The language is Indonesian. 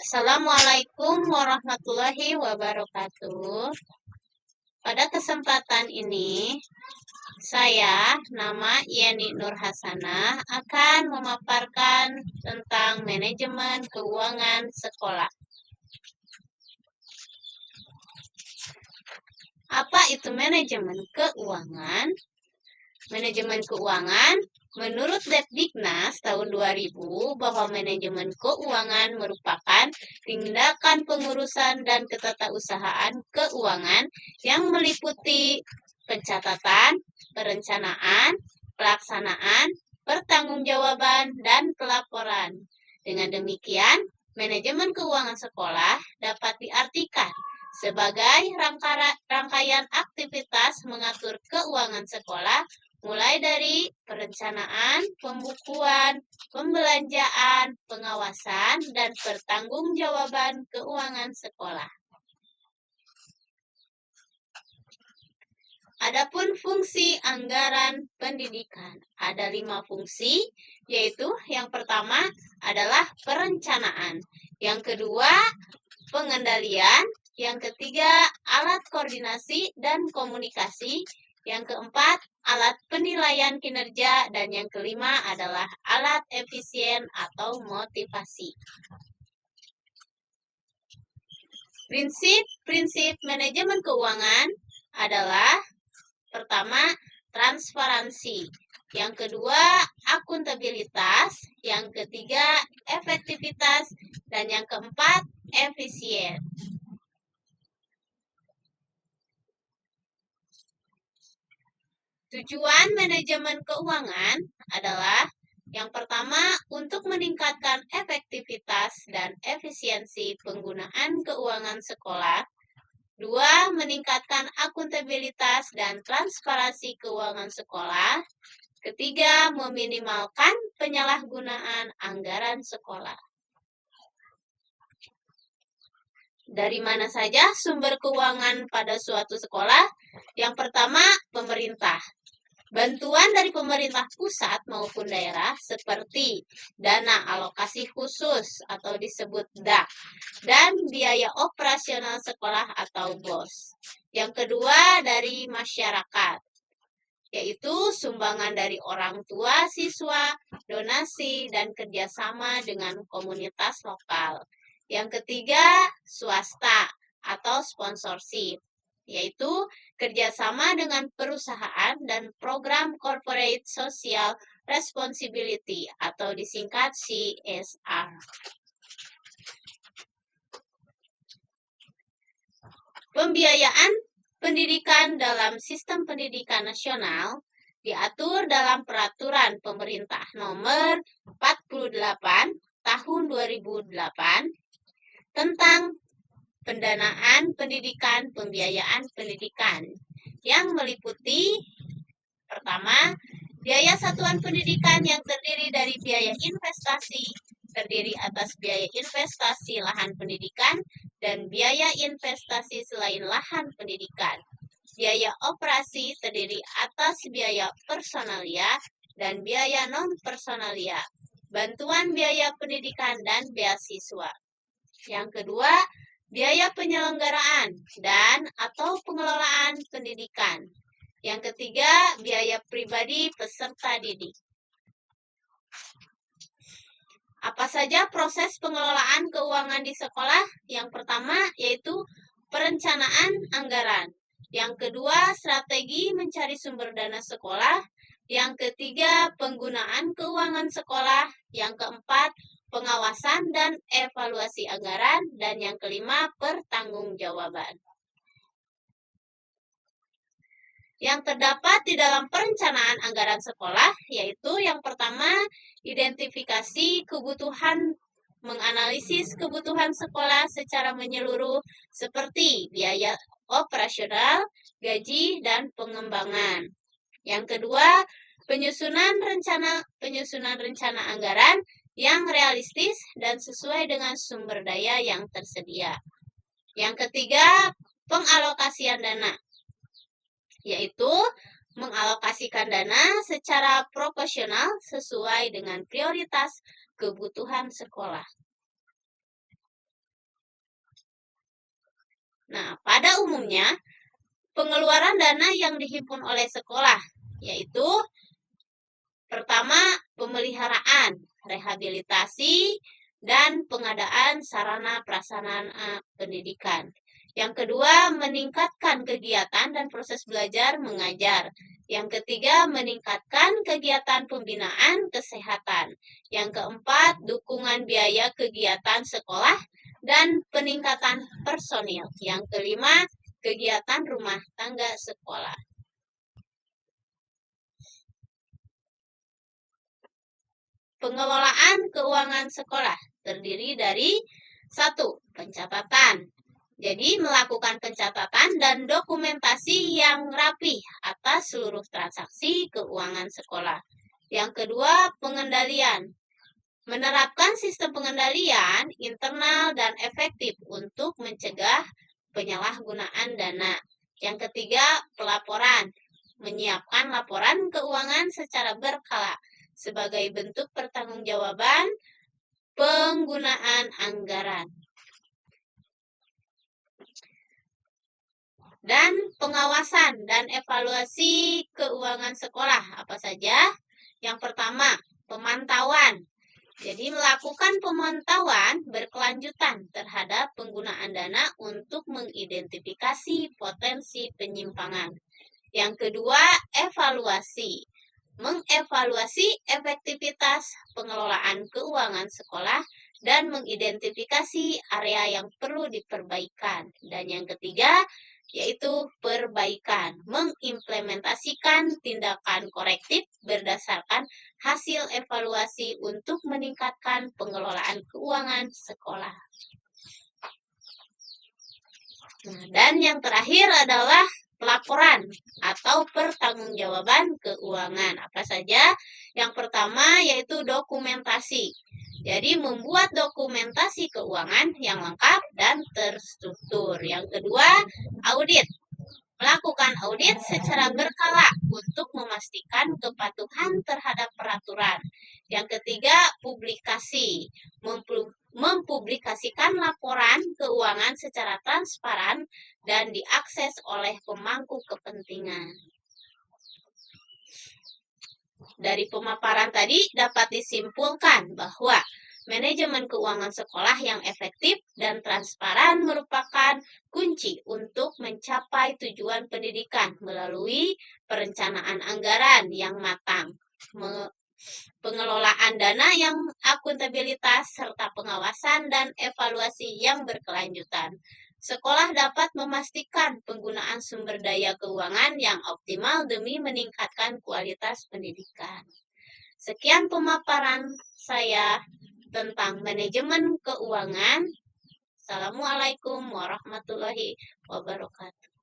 Assalamualaikum warahmatullahi wabarakatuh. Pada kesempatan ini, saya, nama Yeni Nur Hasanah, akan memaparkan tentang manajemen keuangan sekolah. Apa itu manajemen keuangan? Manajemen keuangan, menurut Depdiknas tahun 2000, bahwa manajemen keuangan merupakan tindakan pengurusan dan ketatausahaan keuangan yang meliputi pencatatan, perencanaan, pelaksanaan, pertanggungjawaban, dan pelaporan. Dengan demikian, manajemen keuangan sekolah dapat diartikan sebagai rangkaian aktivitas mengatur keuangan sekolah, mulai dari perencanaan, pembukuan, pembelanjaan, pengawasan, dan pertanggungjawaban keuangan sekolah. Adapun fungsi anggaran pendidikan, ada 5 fungsi, yaitu yang pertama adalah perencanaan, yang kedua pengendalian, yang ketiga alat koordinasi dan komunikasi, yang keempat alat penilaian kinerja, dan yang kelima adalah alat efisien atau motivasi. Prinsip manajemen keuangan adalah pertama, transparansi, yang kedua akuntabilitas, yang ketiga efektivitas, dan yang keempat efisien. Tujuan manajemen keuangan adalah yang pertama, untuk meningkatkan efektivitas dan efisiensi penggunaan keuangan sekolah. Dua, meningkatkan akuntabilitas dan transparansi keuangan sekolah. Ketiga, meminimalkan penyalahgunaan anggaran sekolah. Dari mana saja sumber keuangan pada suatu sekolah? Yang pertama, pemerintah. Bantuan dari pemerintah pusat maupun daerah seperti dana alokasi khusus atau disebut DAK dan biaya operasional sekolah atau BOS. Yang kedua, dari masyarakat, yaitu sumbangan dari orang tua siswa, donasi, dan kerjasama dengan komunitas lokal. Yang ketiga, swasta atau sponsorship, yaitu kerjasama dengan perusahaan dan program corporate social responsibility atau disingkat CSR. Pembiayaan pendidikan dalam sistem pendidikan nasional diatur dalam Peraturan Pemerintah Nomor 48 Tahun 2008 tentang pendanaan pendidikan, pembiayaan pendidikan, yang meliputi pertama, biaya satuan pendidikan yang terdiri dari biaya investasi, terdiri atas biaya investasi lahan pendidikan dan biaya investasi selain lahan pendidikan. Biaya operasi terdiri atas biaya personalia dan biaya non-personalia, bantuan biaya pendidikan dan beasiswa. Yang kedua, biaya penyelenggaraan dan atau pengelolaan pendidikan. Yang ketiga, biaya pribadi peserta didik. Apa saja proses pengelolaan keuangan di sekolah? Yang pertama yaitu perencanaan anggaran. Yang kedua, strategi mencari sumber dana sekolah. Yang ketiga, penggunaan keuangan sekolah. Yang keempat, pengawasan dan evaluasi anggaran, dan yang kelima, pertanggungjawaban. Yang terdapat di dalam perencanaan anggaran sekolah, yaitu yang pertama, identifikasi kebutuhan, menganalisis kebutuhan sekolah secara menyeluruh seperti biaya operasional, gaji, dan pengembangan. Yang kedua, penyusunan rencana anggaran yang realistis dan sesuai dengan sumber daya yang tersedia. Yang ketiga, pengalokasian dana, yaitu mengalokasikan dana secara proporsional sesuai dengan prioritas kebutuhan sekolah. Nah, pada umumnya pengeluaran dana yang dihimpun oleh sekolah yaitu pertama, pemeliharaan, rehabilitasi, dan pengadaan sarana prasarana pendidikan. Yang kedua, meningkatkan kegiatan dan proses belajar mengajar. Yang ketiga, meningkatkan kegiatan pembinaan kesehatan. Yang keempat, dukungan biaya kegiatan sekolah dan peningkatan personil. Yang kelima, kegiatan rumah tangga sekolah. Pengelolaan keuangan sekolah terdiri dari 1. Pencatatan. Jadi melakukan pencatatan dan dokumentasi yang rapi atas seluruh transaksi keuangan sekolah. Yang kedua, pengendalian. Menerapkan sistem pengendalian internal dan efektif untuk mencegah penyalahgunaan dana. Yang ketiga, pelaporan. Menyiapkan laporan keuangan secara berkala sebagai bentuk pertanggungjawaban penggunaan anggaran. Dan pengawasan dan evaluasi keuangan sekolah apa saja? Yang pertama, pemantauan. Jadi melakukan pemantauan berkelanjutan terhadap penggunaan dana untuk mengidentifikasi potensi penyimpangan. Yang kedua, evaluasi. Mengevaluasi efektivitas pengelolaan keuangan sekolah dan mengidentifikasi area yang perlu diperbaikan. Dan yang ketiga, yaitu perbaikan, mengimplementasikan tindakan korektif berdasarkan hasil evaluasi untuk meningkatkan pengelolaan keuangan sekolah. Nah, dan yang terakhir adalah pelaporan atau pertanggungjawaban keuangan. Apa saja? Yang pertama yaitu dokumentasi. Jadi membuat dokumentasi keuangan yang lengkap dan terstruktur. Yang kedua, audit. Melakukan audit secara berkala untuk memastikan kepatuhan terhadap peraturan. Yang ketiga, publikasi. Mempublikasikan laporan keuangan secara transparan dan diakses oleh pemangku kepentingan. Dari pemaparan tadi dapat disimpulkan bahwa manajemen keuangan sekolah yang efektif dan transparan merupakan kunci untuk mencapai tujuan pendidikan melalui perencanaan anggaran yang matang, pengelolaan dana yang akuntabilitas, serta pengawasan dan evaluasi yang berkelanjutan. Sekolah dapat memastikan penggunaan sumber daya keuangan yang optimal demi meningkatkan kualitas pendidikan. Sekian pemaparan saya tentang manajemen keuangan. Assalamualaikum warahmatullahi wabarakatuh.